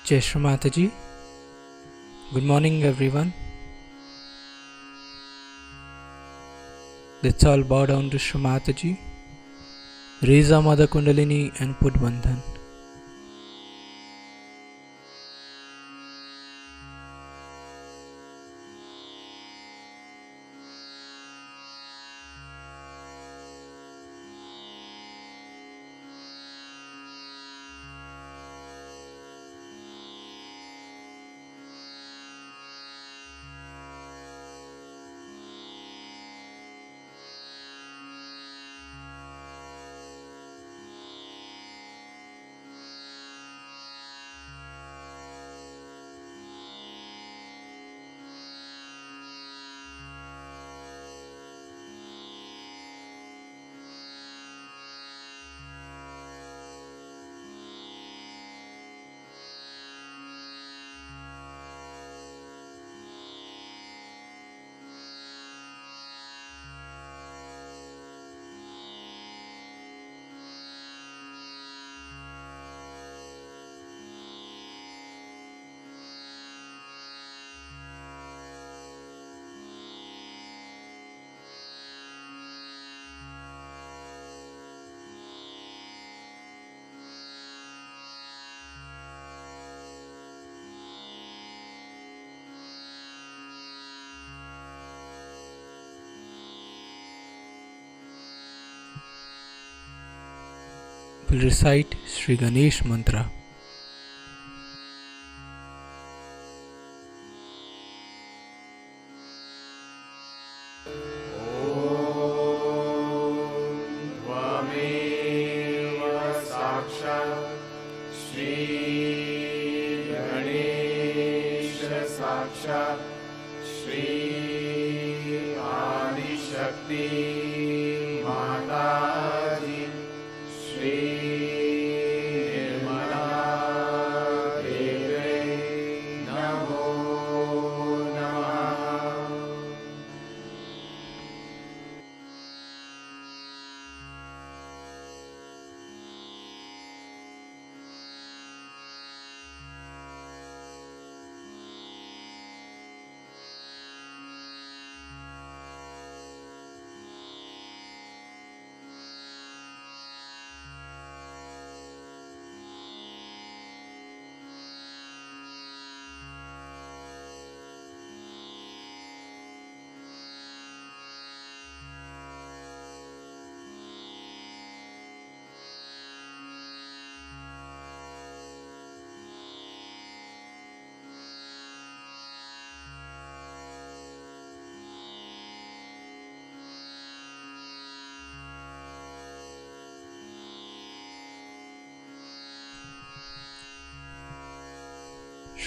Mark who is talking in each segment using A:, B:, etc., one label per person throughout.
A: Jai Shri Mataji. Good morning everyone. Let's all bow down to Shri Mataji. Raise our Mother Kundalini and put Bandhan. We'll recite Sri Ganesh Mantra.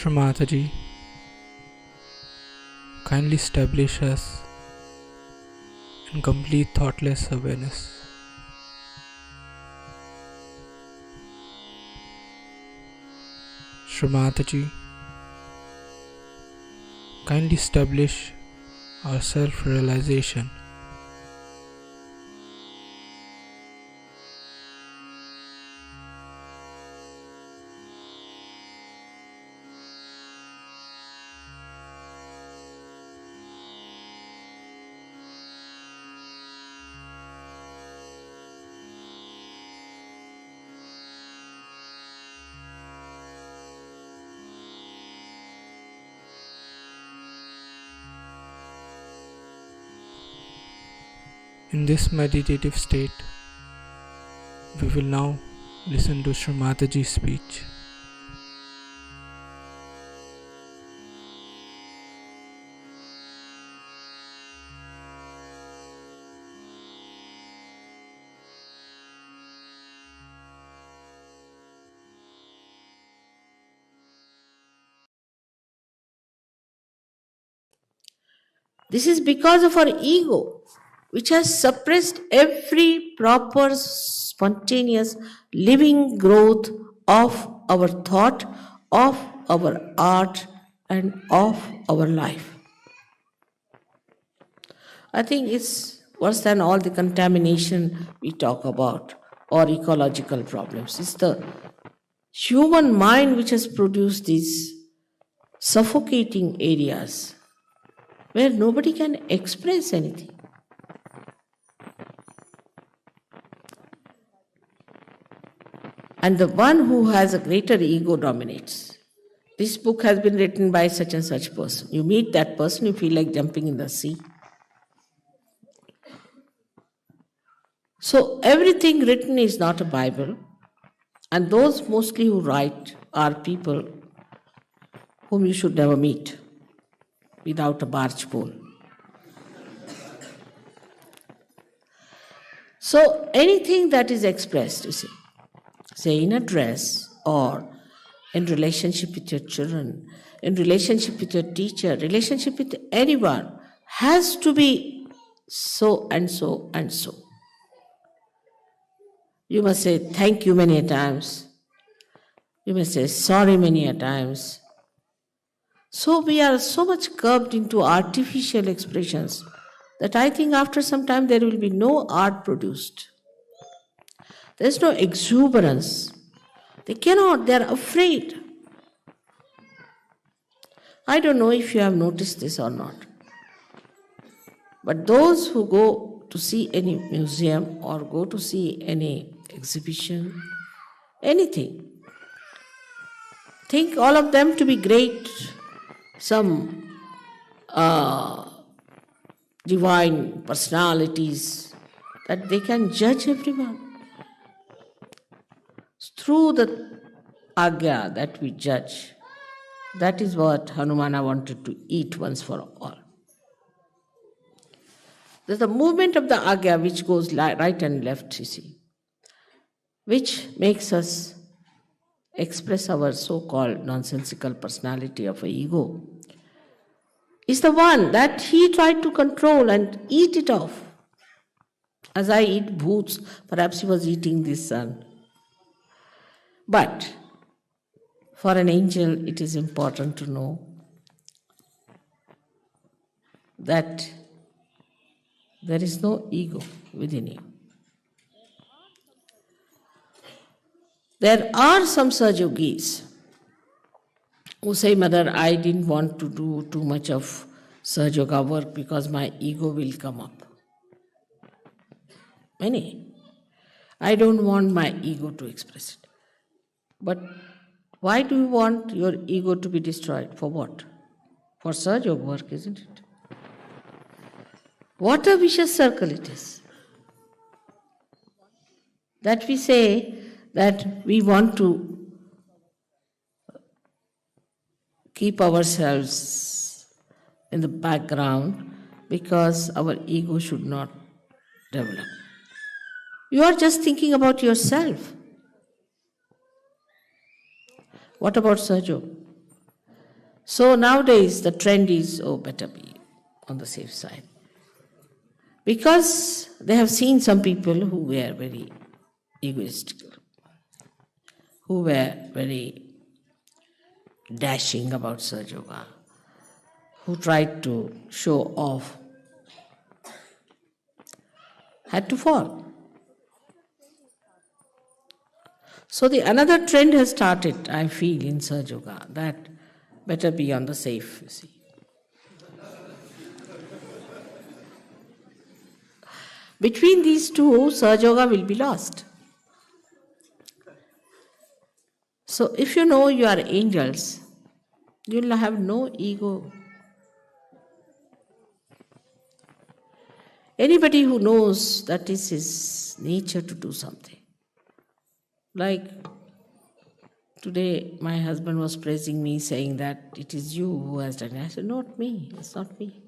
A: Shri Mataji, kindly establish us in complete thoughtless awareness. Shri Mataji, kindly establish our self-realization. In this meditative state, we will now listen to Shri Mataji's speech.
B: This is because of our ego, which has suppressed every proper, spontaneous, living growth of our thought, of our art, and of our life. I think it's worse than all the contamination we talk about or ecological problems. It's the human mind which has produced these suffocating areas where nobody can express anything. And the one who has a greater ego dominates. This book has been written by such and such person. You meet that person, you feel like jumping in the sea. So everything written is not a Bible, and those mostly who write are people whom you should never meet without a barge pole. So anything that is expressed, you see, say in a dress or in relationship with your children, in relationship with your teacher, relationship with anyone, has to be so and so and so. You must say thank you many a times. You must say sorry many a times. So we are so much curbed into artificial expressions that I think after some time there will be no art produced. There's no exuberance. They cannot, they're afraid. I don't know if you have noticed this or not. But those who go to see any museum or go to see any exhibition, anything, think all of them to be great, some divine personalities, that they can judge everyone. Through the agya that we judge, that is what Hanumana wanted to eat once for all. There's the movement of the agya which goes right and left, you see, which makes us express our so-called nonsensical personality of an ego, is the one that he tried to control and eat it off. As I eat bhoots, perhaps he was eating the sun. But for an angel, it is important to know that there is no ego within you. There are some Sahaja Yogis who say, Mother, I didn't want to do too much of Sahaja Yoga work because my ego will come up. Many. I don't want my ego to express it. But why do you want your ego to be destroyed? For what? For Sahaja Yoga work, isn't it? What a vicious circle it is. That we say that we want to keep ourselves in the background because our ego should not develop. You are just thinking about yourself. What about Sahaja Yoga? So nowadays the trend is, oh, better be on the safe side. Because they have seen some people who were very egoistical, who were very dashing about Sahaja Yoga, who tried to show off, had to fall. So the another trend has started, I feel, in Sahaja Yoga, that better be on the safe, you see. Between these two, Sahaja Yoga will be lost. So if you know you are angels, you will have no ego. Anybody who knows that it's his nature to do something. Like today, my husband was praising me, saying that it is you who has done it. I said, not me, it's not me.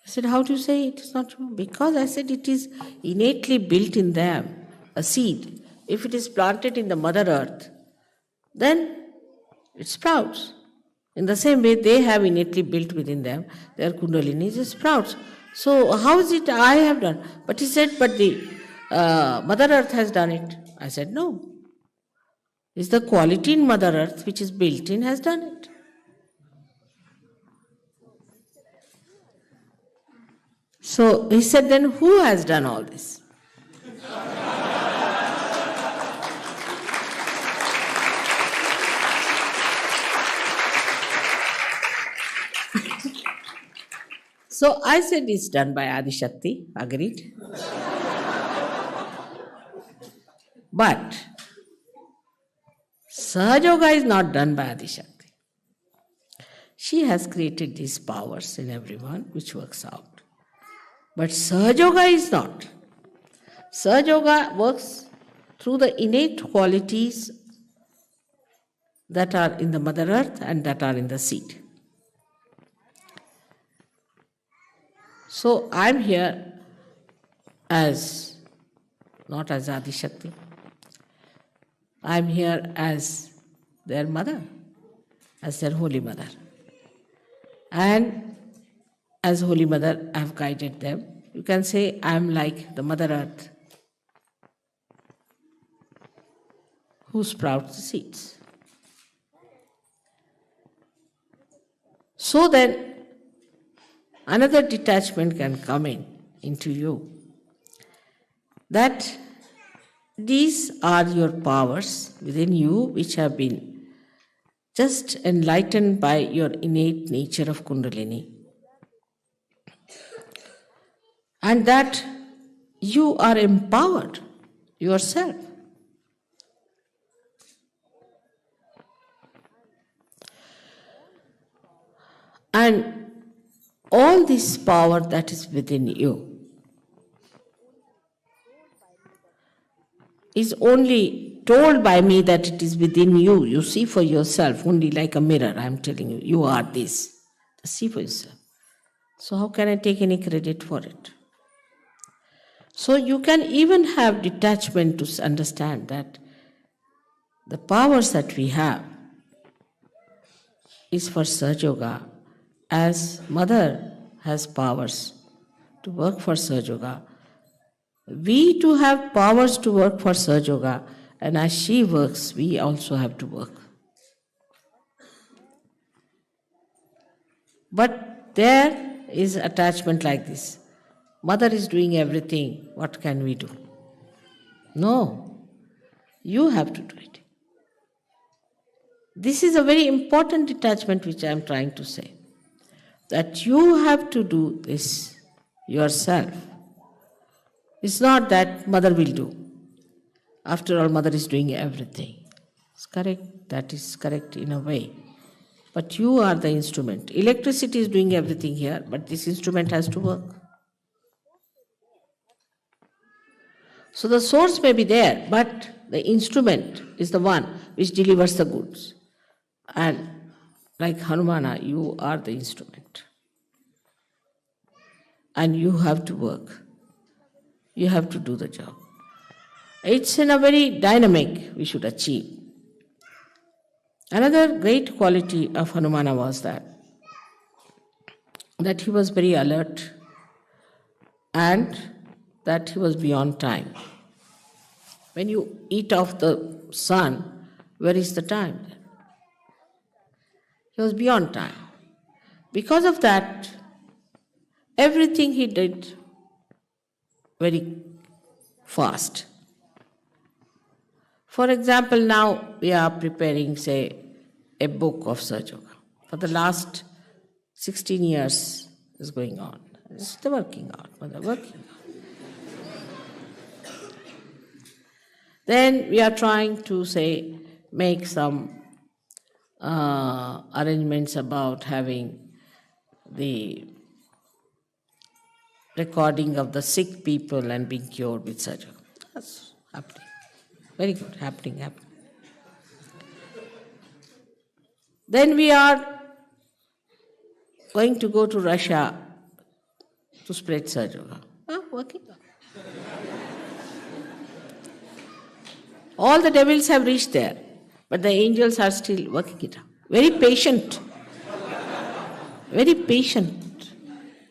B: I said, how do you say it is not you? Because I said it is innately built in them, a seed. If it is planted in the Mother Earth, then it sprouts. In the same way, they have innately built within them, their Kundalini just sprouts. So how is it I have done? But he said, but the Mother Earth has done it. I said, no. It's the quality in Mother Earth which is built in has done it. So he said, then who has done all this? So I said, it's done by Adi Shakti, agreed. But Sahaja Yoga is not done by Adi Shakti. She has created these powers in everyone which works out. But Sahaja Yoga is not. Sahaja Yoga works through the innate qualities that are in the Mother Earth and that are in the seed. So I am here as, not as Adi Shakti. I am here as their mother, as their Holy Mother. And as Holy Mother, I have guided them. You can say I am like the Mother Earth who sprouts the seeds. So then, another detachment can come into you, that these are your powers within you which have been just enlightened by your innate nature of Kundalini. And that you are empowered yourself. And all this power that is within you is only told by me that it is within you. You see for yourself, only like a mirror, I am telling you, you are this. See for yourself. So how can I take any credit for it? So you can even have detachment to understand that the powers that we have is for Sahaja Yoga, as Mother has powers to work for Sahaja Yoga. We too have powers to work for Sahaja Yoga, and as she works, we also have to work. But there is attachment like this. Mother is doing everything, what can we do? No, you have to do it. This is a very important detachment which I am trying to say. That you have to do this yourself. It's not that Mother will do. After all, Mother is doing everything. It's correct, that is correct in a way. But you are the instrument. Electricity is doing everything here, but this instrument has to work. So the source may be there, but the instrument is the one which delivers the goods. And like Hanumana, you are the instrument. And you have to work. You have to do the job. It's in a very dynamic we should achieve. Another great quality of Hanumana was that he was very alert and that he was beyond time. When you eat off the sun, where is the time? He was beyond time. Because of that, everything he did very fast. For example, now we are preparing, say, a book of Sahaja Yoga. For the last 16 years is going on. It's still working out, but they're working out. Then we are trying to, say, make some arrangements about having the recording of the sick people and being cured with Sahaja Yoga. That's happening. Very good, happening. Then we are going to go to Russia to spread Sahaja Yoga. Working. All the devils have reached there, but the angels are still working it out. Very patient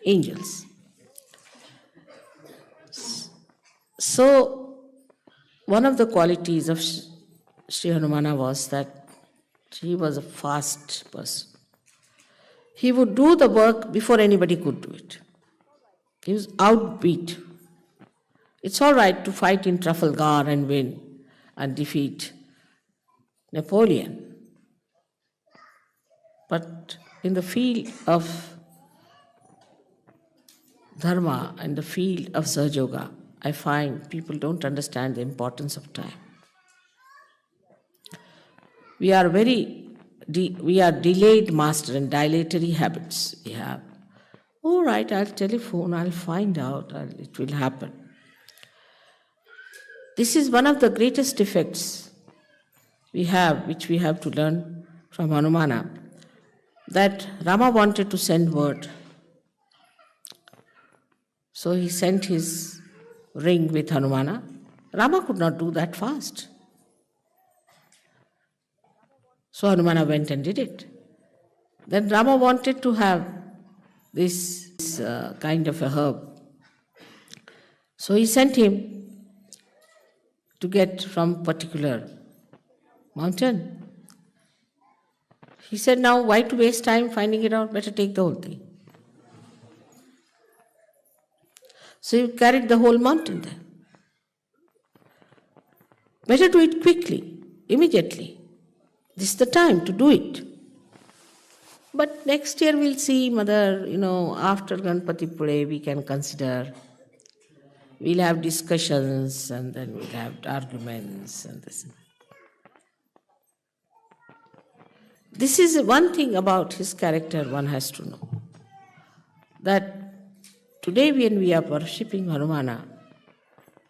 B: angels. So, one of the qualities of Sri Hanumana was that he was a fast person. He would do the work before anybody could do it. He was outbeat. It's all right to fight in Trafalgar and win and defeat Napoleon. But in the field of dharma and the field of Sahaja Yoga, I find people don't understand the importance of time. We are delayed master and dilatory habits we have. All right, I'll telephone, I'll find out, it will happen. This is one of the greatest defects we have, which we have to learn from Hanumana, that Rama wanted to send word. So he sent his ring with Hanumana. Rama could not do that fast. So Hanumana went and did it. Then Rama wanted to have this kind of a herb. So he sent him to get from particular mountain. He said, now why to waste time finding it out? Better take the whole thing. So he carried the whole mountain there. Better do it quickly, immediately. This is the time to do it. But next year we'll see, Mother, after Ganpati Pule we can consider. We'll have discussions and then we'll have arguments and this. This is one thing about his character one has to know. That today when we are worshipping Hanumana,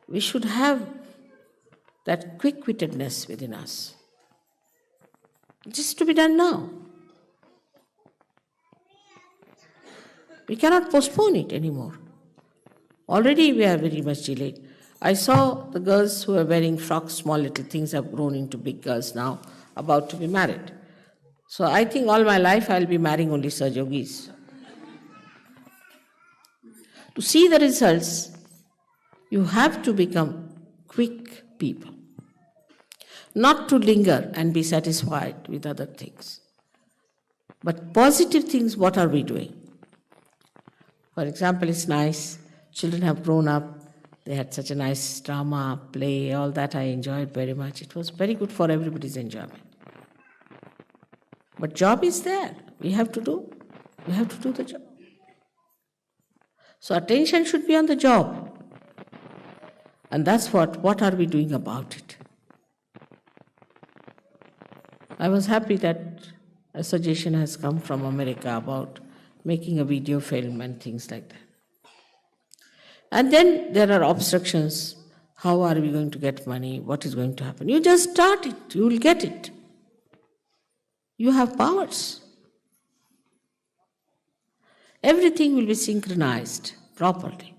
B: we should have that quick-wittedness within us. This is to be done now. We cannot postpone it anymore. Already we are very much delayed. I saw the girls who are wearing frocks, small little things have grown into big girls now, about to be married. So I think all my life I will be marrying only Sahaja Yogis. To see the results, you have to become quick people. Not to linger and be satisfied with other things. But positive things, what are we doing? For example, it's nice. Children have grown up. They had such a nice drama, play, all that I enjoyed very much. It was very good for everybody's enjoyment. But job is there. We have to do. We have to do the job. So attention should be on the job. And that's what are we doing about it? I was happy that a suggestion has come from America about making a video film and things like that. And then there are obstructions. How are we going to get money? What is going to happen? You just start it. You will get it. You have powers. Everything will be synchronized properly.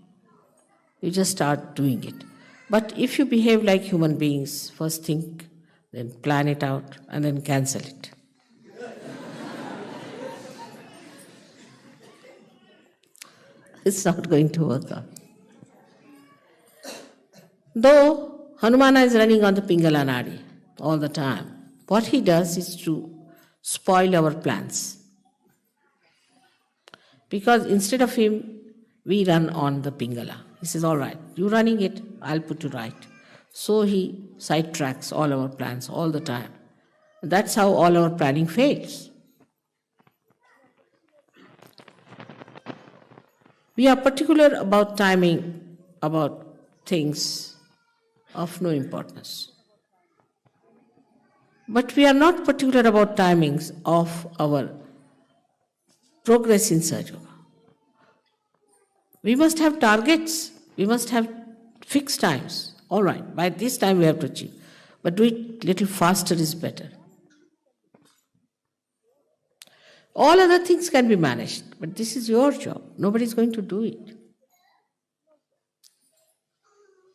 B: You just start doing it. But if you behave like human beings, first think, then plan it out, and then cancel it. It's not going to work out. Though Hanumana is running on the Pingala Nadi all the time, what he does is to spoil our plans. Because instead of him, we run on the Pingala. He says, all right, you running it, I'll put you right. So he sidetracks all our plans all the time. That's how all our planning fails. We are particular about timing, about things of no importance. But we are not particular about timings of our progress in Sahaja Yoga. We must have targets, we must have fixed times. All right, by this time we have to achieve. But do it little faster is better. All other things can be managed, but this is your job. Nobody is going to do it.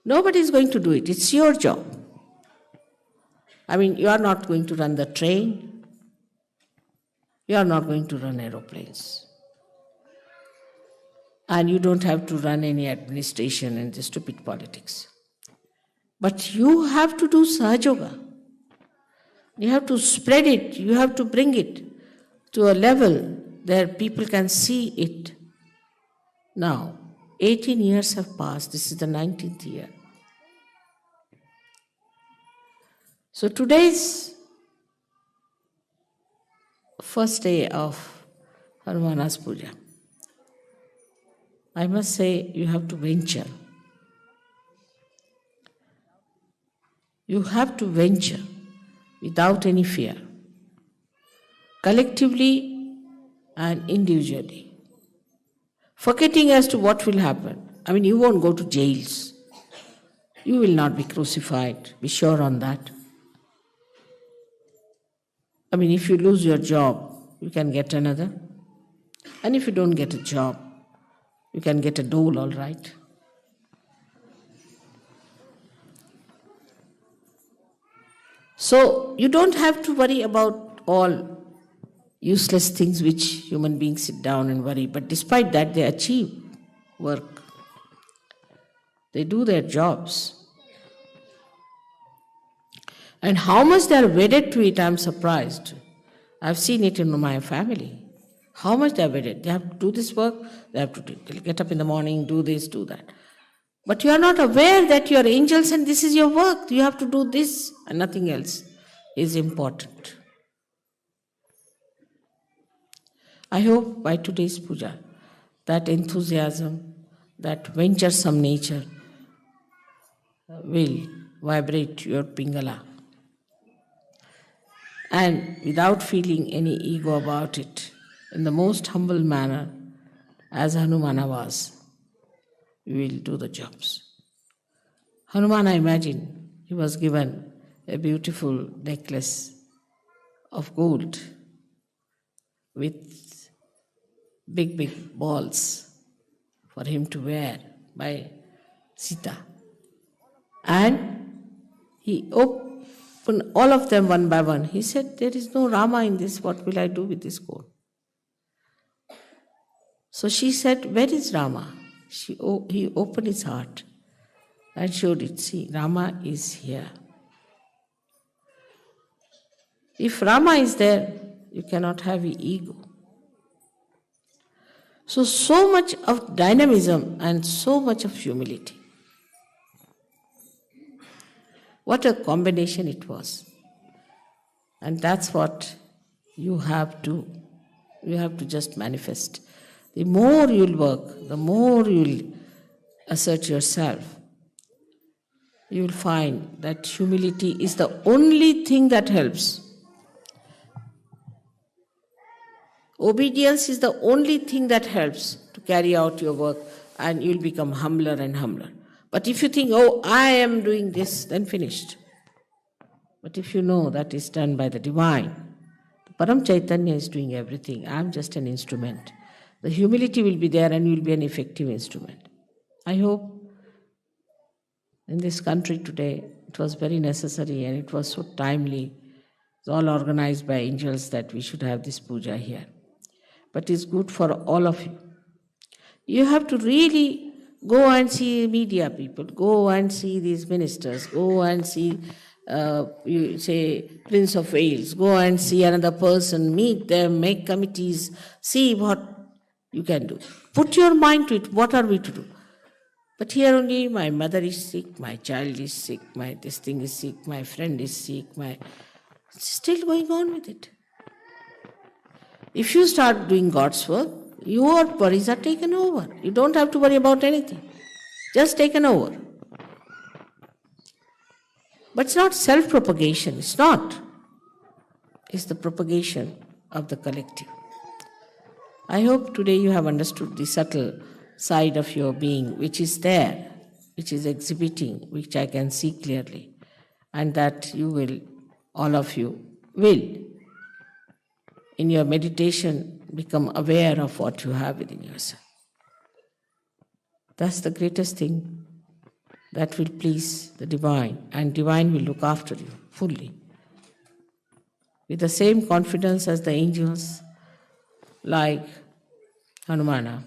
B: Nobody is going to do it. It's your job. I mean, you are not going to run the train. You are not going to run aeroplanes. And you don't have to run any administration and the stupid politics. But you have to do Sahaja Yoga. You have to spread it. You have to bring it to a level where people can see it. Now, 18 years have passed. This is the 19th year. So today's first day of Hanumana's Puja. I must say, you have to venture. You have to venture without any fear, collectively and individually, forgetting as to what will happen. I mean, you won't go to jails. You will not be crucified. Be sure on that. I mean, if you lose your job, you can get another. And if you don't get a job, you can get a dole, all right. So you don't have to worry about all useless things which human beings sit down and worry. But despite that, they achieve work. They do their jobs. And how much they are wedded to it, I am surprised. I've seen it in my family. How much they are wedded. They have to do this work, they have to get up in the morning, do this, do that. But you are not aware that you are angels and this is your work. You have to do this and nothing else is important. I hope by today's puja, that enthusiasm, that venturesome nature will vibrate your Pingala. And without feeling any ego about it, in the most humble manner, as Hanumana was, we will do the jobs. Hanumana, imagine, he was given a beautiful necklace of gold with big balls for him to wear by Sita. And he opened all of them one by one. He said, there is no Rama in this, what will I do with this gold? So she said, where is Rama? He opened his heart and showed it. See, Rama is here. If Rama is there, you cannot have an ego. So much of dynamism and so much of humility. What a combination it was. And that's what you have to just manifest. The more you'll work, the more you'll assert yourself, you'll find that humility is the only thing that helps. Obedience is the only thing that helps to carry out your work, and you'll become humbler and humbler. But if you think, oh, I am doing this, then finished. But if you know that is done by the divine, the Param Chaitanya is doing everything. I am just an instrument. The humility will be there and you will be an effective instrument. I hope in this country today, it was very necessary and it was so timely. It's all organized by angels that we should have this puja here. But it's good for all of you. You have to really go and see media people, go and see these ministers, go and see, you say, Prince of Wales, go and see another person, meet them, make committees, see what you can do. Put your mind to it, what are we to do? But here only, my mother is sick, my child is sick, this thing is sick, my friend is sick, still going on with it. If you start doing God's work, your worries are taken over. You don't have to worry about anything. Just taken over. But it's not self-propagation. It's not. It's the propagation of the collective. I hope today you have understood the subtle side of your being, which is there, which is exhibiting, which I can see clearly, and that you will, all of you, will, in your meditation, become aware of what you have within yourself. That's the greatest thing that will please the divine, and divine will look after you fully. With the same confidence as the angels, like Hanumana,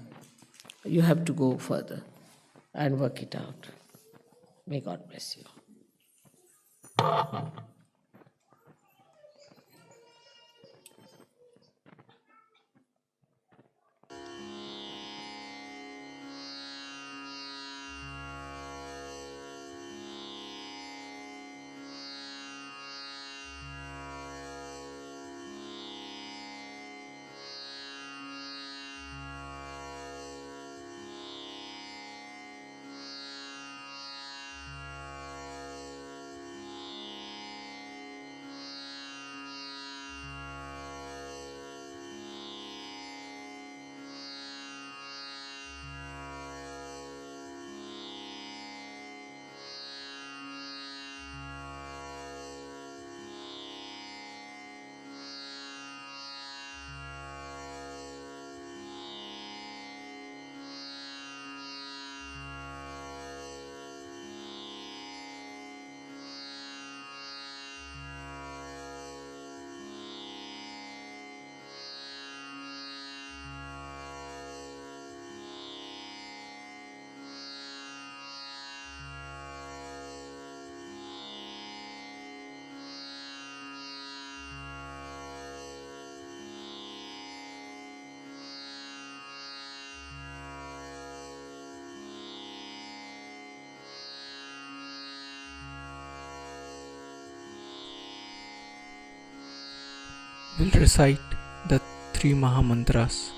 B: you have to go further and work it out. May God bless you.
A: We'll recite the three Mahamantras.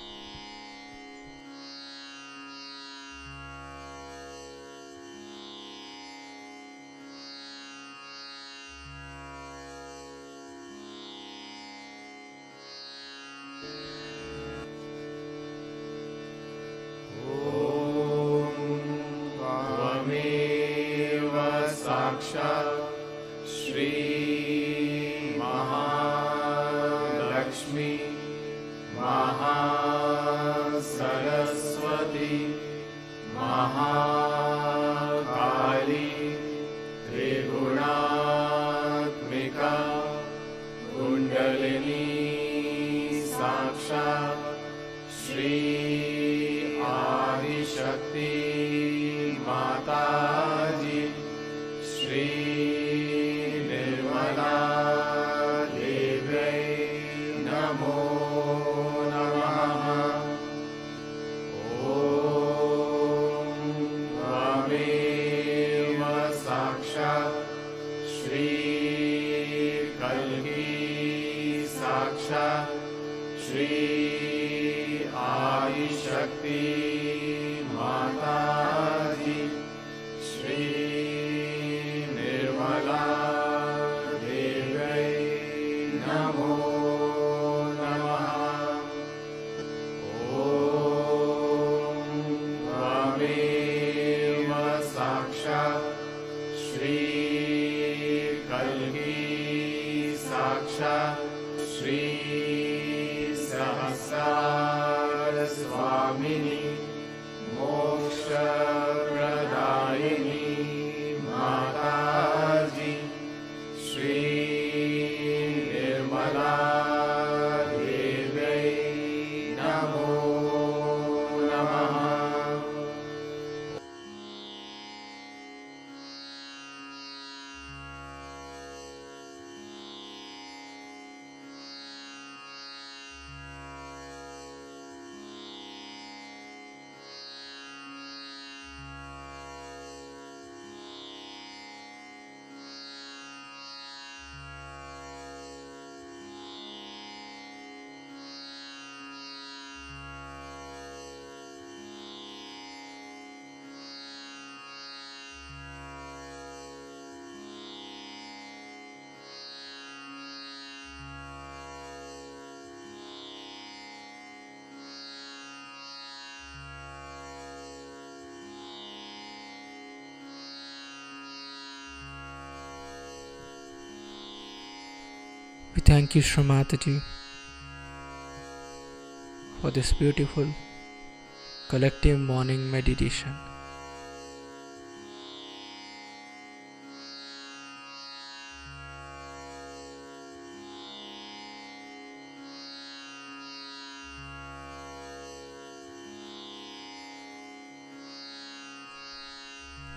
A: We thank you, Shri Mataji, for this beautiful collective morning meditation.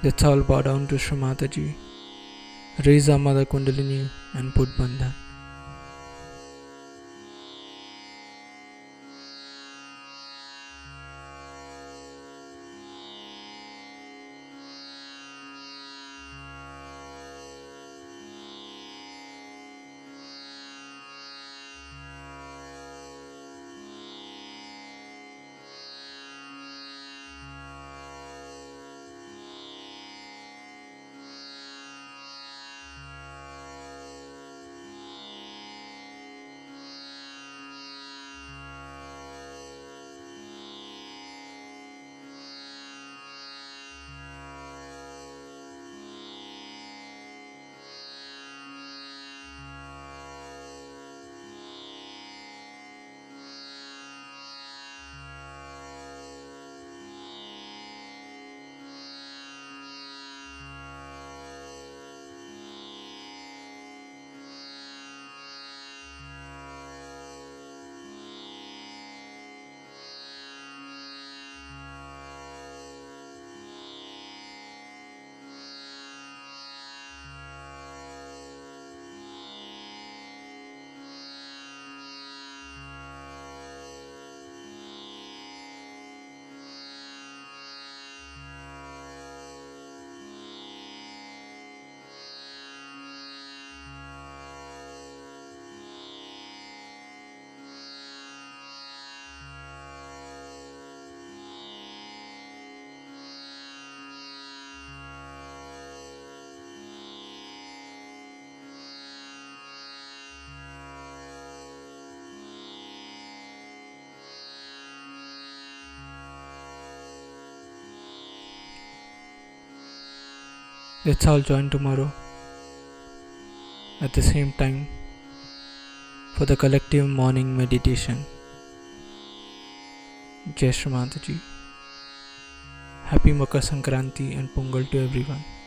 A: Let's all bow down to Shri Mataji, raise our Mother Kundalini and put Bandhan. Let's all join tomorrow at the same time for the collective morning meditation. Jai Shri Mataji. Happy Makar Sankranti and Pongal to everyone.